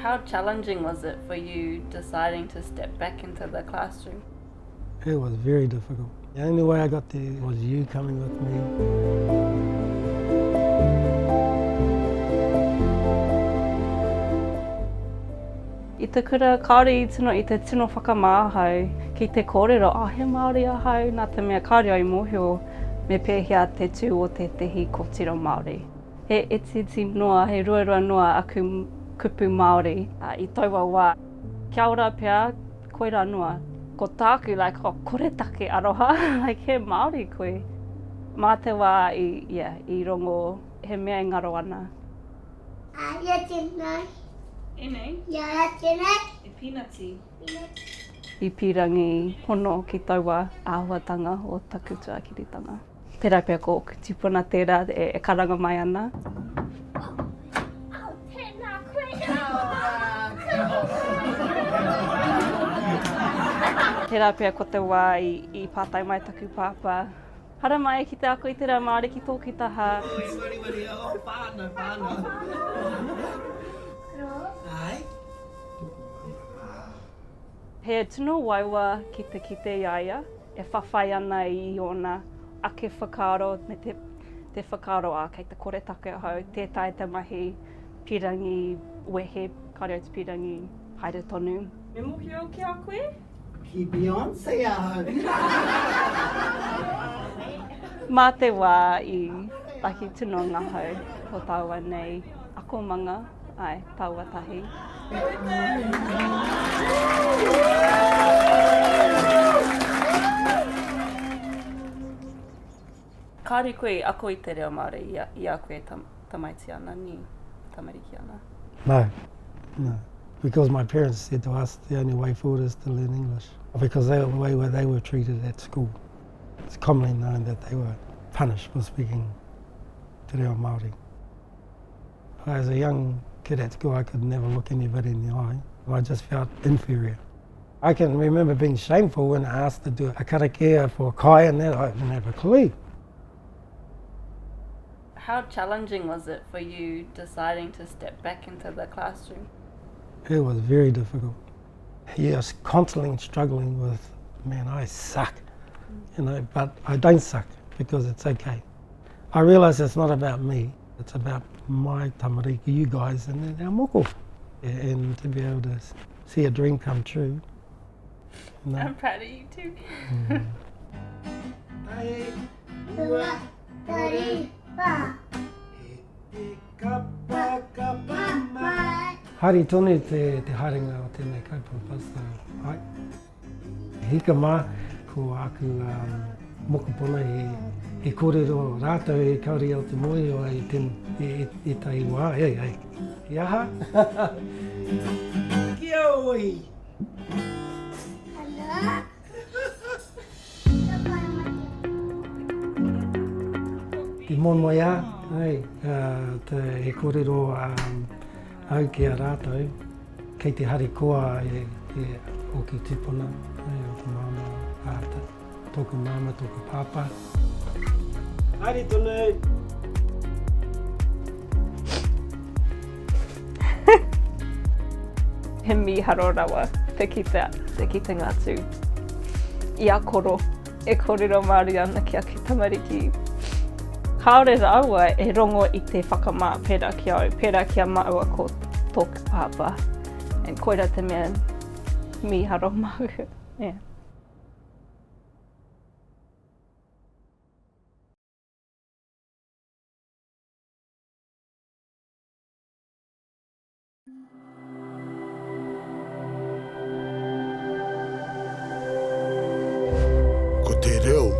How challenging was it for you deciding to step back into the classroom? It was very difficult. The only way I got there was you coming with me. I te kura Kāore i tino i te tino whakamāhau ki te kōrero, he Māori ahau, nā te mea kāore ai mōhio me pēhea te tū o te tehi ko tiro Māori. He iti noa, he ruarua noa aku kupu Māori I taua wā. Kia ora pia, koe rā noa. Ko tāku, like, kore take aroha, like, he Māori koe. Mā te wā I rongo, he mea ngaro ana. Ia tēnei. E nei? Ia tēnei. E pinati. Pinati. I pirangi hono ki taua āhuatanga o takutua kiritanga. Tērā pia ko kutipuna tērā e karanga mai ana. Tēnā koe. Tērā pia ko te wā I pātai mai taku pāpā. Hara mai ki te ako I tērā Māori ki tōki taha. Wari, whāna. Ai? He tino waiwa ki te iaia, e whawhai ana I ona ake whakaaro me te whakaaro a kei te kore take ahau, tētai te mahi pirangi wehe, kāre te pirangi haere tonu. Me mokio ki a koe? Ki Beyonce ahau. Mā te wā I taki tino ngahau o taua nei, ako manga, ai, taua tahi. Kāre koe, ako I te reo Māori, I a koe tamaiti ana, ni tamariki ana? No. Because my parents said to us the only way forward is to learn English. Because they were the way where they were treated at school. It's commonly known that they were punished for speaking te reo Māori. As a young kid at school, I could never look anybody in the eye. I just felt inferior. I can remember being shameful when asked to do a karakia for kai and that I didn't have a clue. How challenging was it for you deciding to step back into the classroom? It was very difficult. Yes, constantly struggling with, man, I suck, but I don't suck because it's okay. I realise it's not about me, it's about my tamariki, you guys, and then our moko. And to be able to see a dream come true. I'm proud of you too. Ai, Ua, tari, pā. kapa mai. Hari tonu te haringa o tēnei kaupapa. Ai. Hika mā, ko aku mokopuna he kōrero rātou e kauri o te moe o I tai wā. Ei. Iaha. Kia oi. Ana. Te momoia, he kōrero au ki a rātou, kei te hari koa e o ki tupuna, o te māma, tōku māma, tōku pāpā. Haere tonu! He miharo rawa, te kite ngātu. I a koro, e kōrero Māori ana ki a ki tamariki. Kāore rawa e rongo I te whakamā pērā ki au, pērā ki a maua ko tōku pāpā. And koira te mea miharo mau. Yeah. Ko te reo